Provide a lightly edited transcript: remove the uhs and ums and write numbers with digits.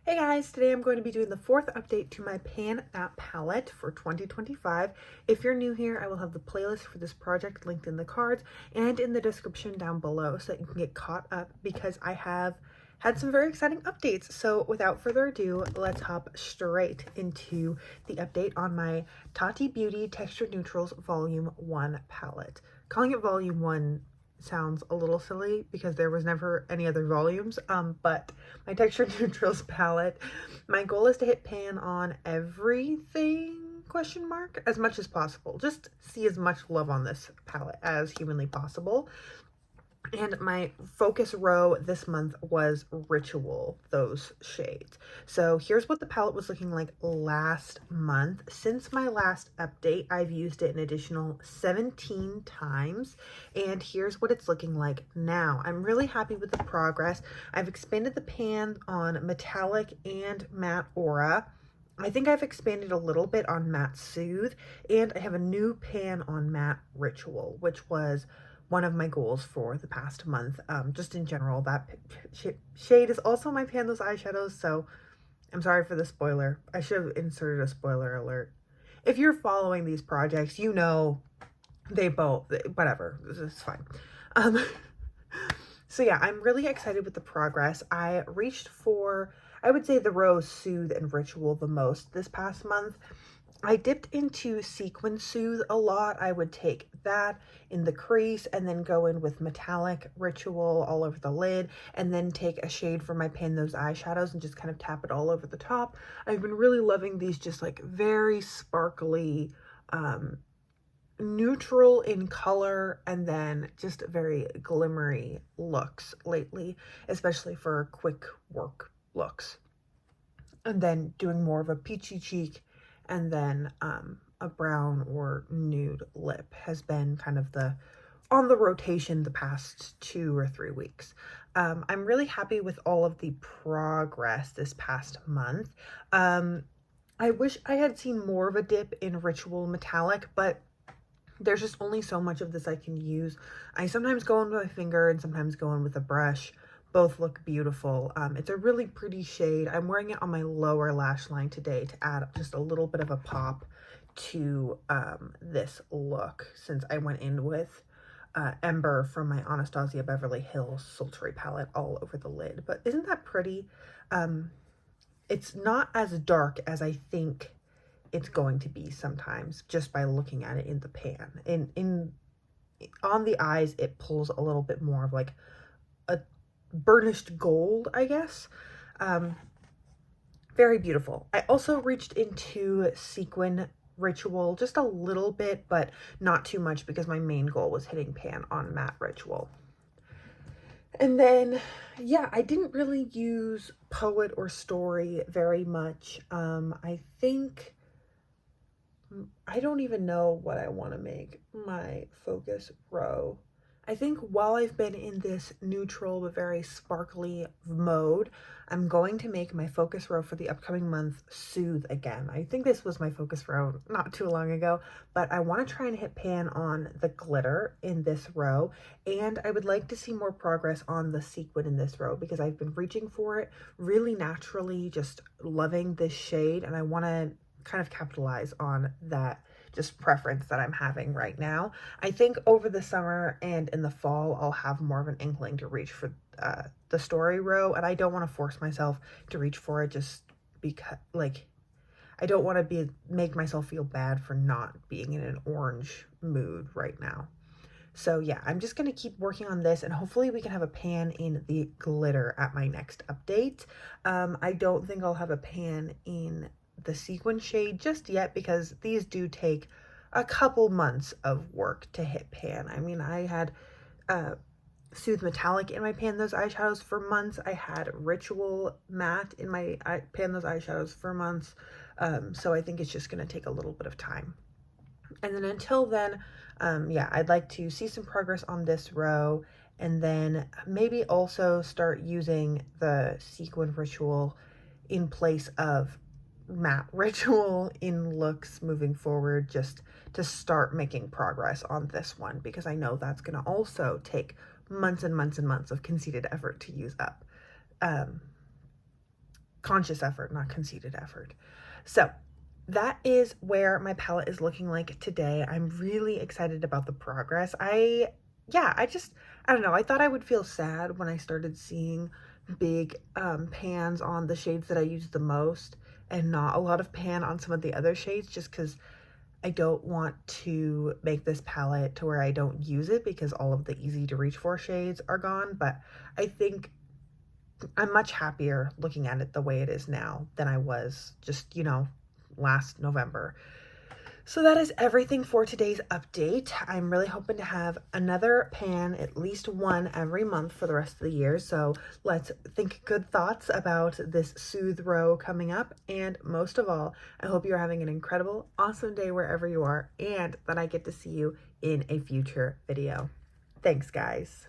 Hey guys, today I'm going to be doing the fourth update to my Pan That palette for 2025. If you're new here, I will have the playlist for this project linked in the cards and in the description down below so that you can get caught up because I have had some very exciting updates. So without further ado, let's hop straight into the update on my Tati Beauty Texture Neutrals Volume 1 palette. Calling it Volume 1 sounds a little silly because there was never any other volumes, but my Texture Neutrals palette, my goal is to hit pan on everything, question mark, as much as possible. Just see as much love on this palette as humanly possible. And my focus row this month was Ritual, those shades. So here's what the palette was looking like last month. Since my last update, I've used it an additional 17 times. And here's what it's looking like now. I'm really happy with the progress. I've expanded the pan on Metallic and Matte Aura. I think I've expanded a little bit on Matte Soothe. And I have a new pan on Matte Ritual, which was one of my goals for the past month. Just in general, that shade is also my Pandos eyeshadows, so I'm sorry for the spoiler. I should have inserted a spoiler alert. If you're following these projects, you know they both, whatever, it's fine. So yeah, I'm really excited with the progress. I reached for, I would say, the Rose Soothe and Ritual the most this past month. I dipped into Sequin Soothe a lot. I would take that in the crease and then go in with Metallic Ritual all over the lid and then take a shade from my Pan Those eyeshadows and just kind of tap it all over the top. I've been really loving these just like very sparkly, neutral in color and then just very glimmery looks lately, especially for quick work looks. And then doing more of a peachy cheek and then a brown or nude lip has been kind of on the rotation the past 2 or 3 weeks. I'm really happy with all of the progress this past month. I wish I had seen more of a dip in Ritual Metallic, but there's just only so much of this I can use. I sometimes go in with my finger and sometimes go in with a brush. Both look beautiful. It's a really pretty shade. I'm wearing it on my lower lash line today to add just a little bit of a pop to this look, since I went in with Ember from my Anastasia Beverly Hills Sultry palette all over the lid. But isn't that pretty? It's not as dark as I think it's going to be sometimes just by looking at it in the pan. On the eyes, it pulls a little bit more of like a burnished gold, I guess. Very beautiful. I also reached into Sequin Ritual just a little bit, but not too much because my main goal was hitting pan on Matte Ritual. And then, yeah, I didn't really use Poet or Story very much. I think, I don't even know what I want to make my focus row. I think while I've been in this neutral but very sparkly mode, I'm going to make my focus row for the upcoming month Soothe again. I think this was my focus row not too long ago, but I want to try and hit pan on the glitter in this row, and I would like to see more progress on the sequin in this row because I've been reaching for it really naturally, just loving this shade, and I want to kind of capitalize on that just preference that I'm having right now. I think over the summer and in the fall, I'll have more of an inkling to reach for the story row, and I don't want to force myself to reach for it just because, like, I don't want to make myself feel bad for not being in an orange mood right now. So yeah, I'm just going to keep working on this and hopefully we can have a pan in the glitter at my next update. I don't think I'll have a pan in the sequin shade just yet because these do take a couple months of work to hit pan. I mean, I had Soothe Metallic in my Pan Those eyeshadows for months. I had Ritual Matte in my Pan Those eyeshadows for months. So I think it's just going to take a little bit of time. And then until then, yeah, I'd like to see some progress on this row and then maybe also start using the Sequin Ritual in place of Matte Ritual in looks moving forward, just to start making progress on this one because I know that's going to also take months and months and months of conceited effort to use up. conscious effort, not conceited effort. So that is where my palette is looking like today. I'm really excited about the progress. I don't know. I thought I would feel sad when I started seeing big pans on the shades that I use the most and not a lot of pan on some of the other shades, just because I don't want to make this palette to where I don't use it because all of the easy to reach for shades are gone. But I think I'm much happier looking at it the way it is now than I was just, last November. So that is everything for today's update. I'm really hoping to have another pan, at least one every month for the rest of the year. So let's think good thoughts about this Soothe row coming up. And most of all, I hope you're having an incredible, awesome day wherever you are, and that I get to see you in a future video. Thanks, guys.